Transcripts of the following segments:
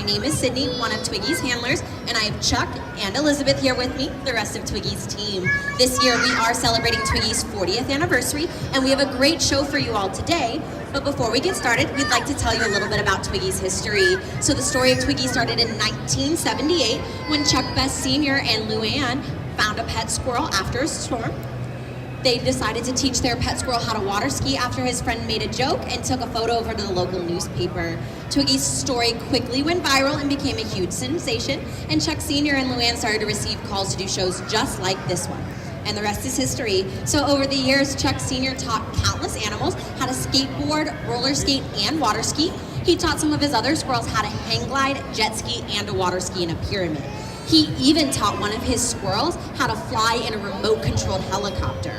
name is Sydney, one of Twiggy's handlers, and I have Chuck and Elizabeth here with me, the rest of Twiggy's team. This year we are celebrating Twiggy's 40th anniversary, and we have a great show for you all today. But before we get started, we'd like to tell you a little bit about Twiggy's history. So the story of Twiggy started in 1978 when Chuck Best Sr. and Luann found a pet squirrel after a storm. They decided to teach their pet squirrel how to water ski after his friend made a joke and took a photo over to the local newspaper. Twiggy's story quickly went viral and became a huge sensation, and Chuck Sr. and Luann started to receive calls to do shows just like this one. And the rest is history. So over the years, Chuck Sr. taught countless animals how to skateboard, roller skate, and water ski. He taught some of his other squirrels how to hang glide, jet ski, and to water ski in a pyramid. He even taught one of his squirrels how to fly in a remote-controlled helicopter.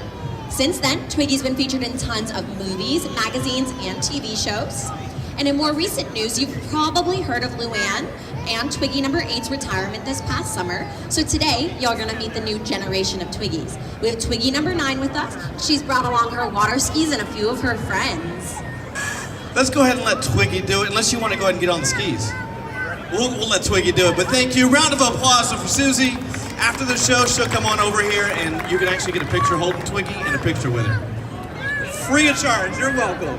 Since then, Twiggy's been featured in tons of movies, magazines, and TV shows. And in more recent news, you've probably heard of Luann and Twiggy number 8's retirement this past summer. So today, y'all are gonna meet the new generation of Twiggies. We have Twiggy number 9 with us. She's brought along her water skis and a few of her friends. Let's go ahead and let Twiggy do it, unless you want to go ahead and get on the skis. We'll let Twiggy do it, but thank you. Round of applause for Susie. After the show, she'll come on over here and you can actually get a picture holding Twiggy and a picture with her. Free of charge, you're welcome.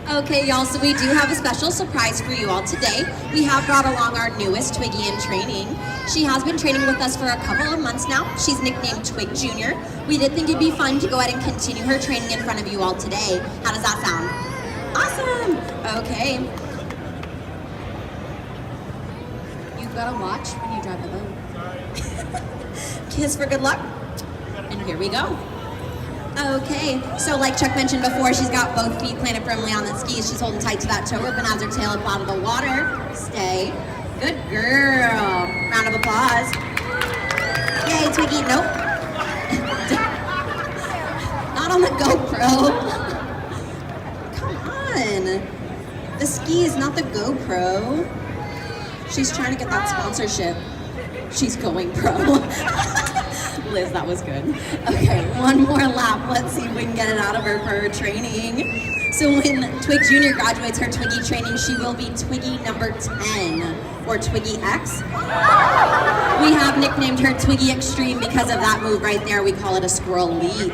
Okay, y'all, so we do have a special surprise for you all today. We have brought along our newest Twiggy in training. She has been training with us for a couple of months now. She's nicknamed Twig Jr. We did think it'd be fun to go ahead and continue her training in front of you all today. How does that sound? Awesome! Okay. You've got to watch when you drive the boat. Kiss for good luck. And here we go. Okay, so like Chuck mentioned before, she's got both feet planted firmly on the skis. She's holding tight to that toe rope and has her tail up out of the water. Stay. Good girl. Round of applause. Yay, Twiggy. Nope. Not on the GoPro. Come on. The skis, not the GoPro. She's trying to get that sponsorship. She's going pro. Liz, that was good. Okay, one more lap. Let's see if we can get it out of her for her training. So when Twig Jr. graduates her Twiggy training, she will be Twiggy number 10, or Twiggy X. We have nicknamed her Twiggy Extreme because of that move right there. We call it a squirrel leap.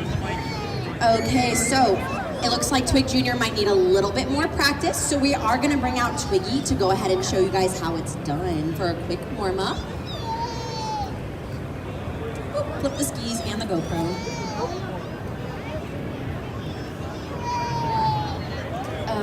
Okay, so it looks like Twig Jr. might need a little bit more practice, so we are gonna bring out Twiggy to go ahead and show you guys how it's done for a quick warm-up. Flip the skis and the GoPro.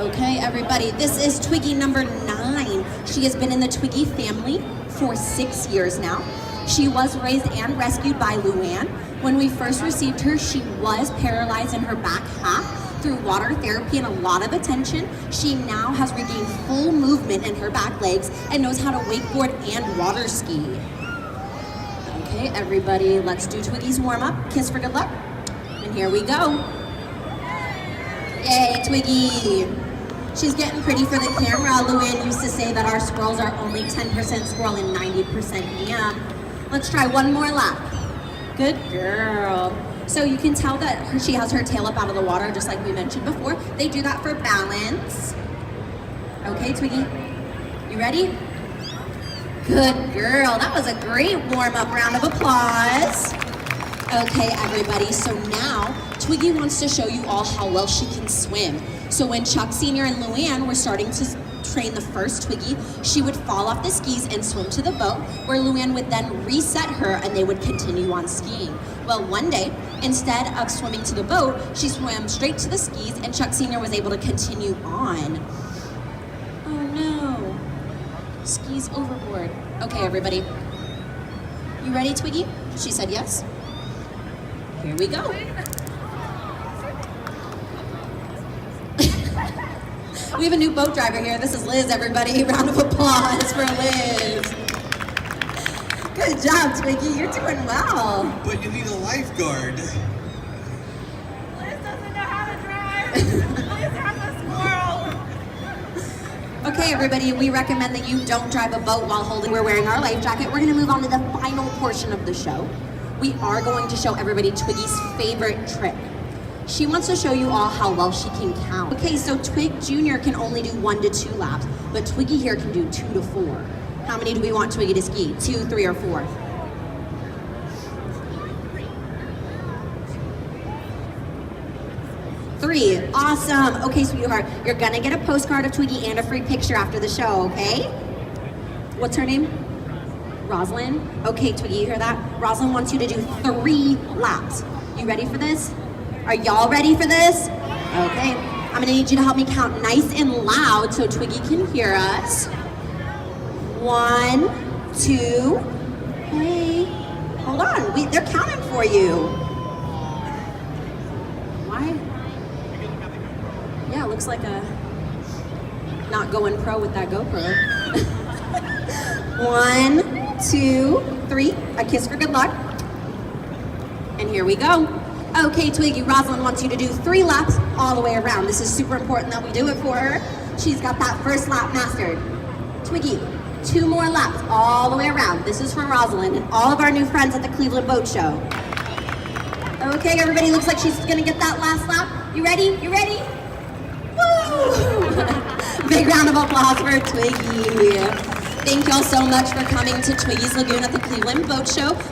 Okay, everybody, this is Twiggy number 9. She has been in the Twiggy family for 6 years now. She was raised and rescued by Luann. When we first received her, she was paralyzed in her back half through water therapy and a lot of attention. She now has regained full movement in her back legs and knows how to wakeboard and water ski. Okay, everybody, let's do Twiggy's warm-up. Kiss for good luck. And here we go. Yay, Twiggy. She's getting pretty for the camera. Luann used to say that our squirrels are only 10% squirrel and 90% ham. Let's try one more lap. Good girl. So you can tell that she has her tail up out of the water, just like we mentioned before. They do that for balance. Okay, Twiggy, you ready? Good girl. That was a great warm-up. Round of applause. Okay, everybody, so now Twiggy wants to show you all how well she can swim. So when Chuck Sr. and Luann were starting to train the first Twiggy, she would fall off the skis and swim to the boat, where Luann would then reset her and they would continue on skiing. Well, one day, instead of swimming to the boat, she swam straight to the skis and Chuck Sr. was able to continue on. Oh no. Skis overboard. Okay, everybody. You ready, Twiggy? She said yes. Here we go. We have a new boat driver here. This is Liz, everybody. Round of applause for Liz. Good job, Twiggy. You're doing well. But you need a lifeguard. Liz doesn't know how to drive. Liz has a squirrel. Okay, everybody, we recommend that you don't drive a boat while we're wearing our life jacket. We're gonna move on to the final portion of the show. We are going to show everybody Twiggy's favorite trick. She wants to show you all how well she can count. Okay, so Twig Jr. can only do 1 to 2 laps, but Twiggy here can do 2 to 4. How many do we want Twiggy to ski? 2, 3, or 4? 3. Awesome. Okay, sweetheart, you're gonna get a postcard of Twiggy and a free picture after the show, okay? What's her name? Rosalind? Okay, Twiggy, you hear that? Rosalind wants you to do 3 laps. You ready for this? Are y'all ready for this? Okay, I'm gonna need you to help me count nice and loud so Twiggy can hear us. 1, 2, hey, hold on, they're counting for you. Why? Yeah, it looks like a not going pro with that GoPro. 1, 2, 3, a kiss for good luck. And here we go. Okay, Twiggy, Rosalind wants you to do 3 laps all the way around. This is super important that we do it for her. She's got that first lap mastered. Twiggy, 2 more laps all the way around. This is for Rosalind and all of our new friends at the Cleveland Boat Show. Okay, everybody, looks like she's gonna get that last lap. You ready? You ready? Woo! Big round of applause for Twiggy. Thank y'all so much for coming to Twiggy's Lagoon at the Cleveland Boat Show.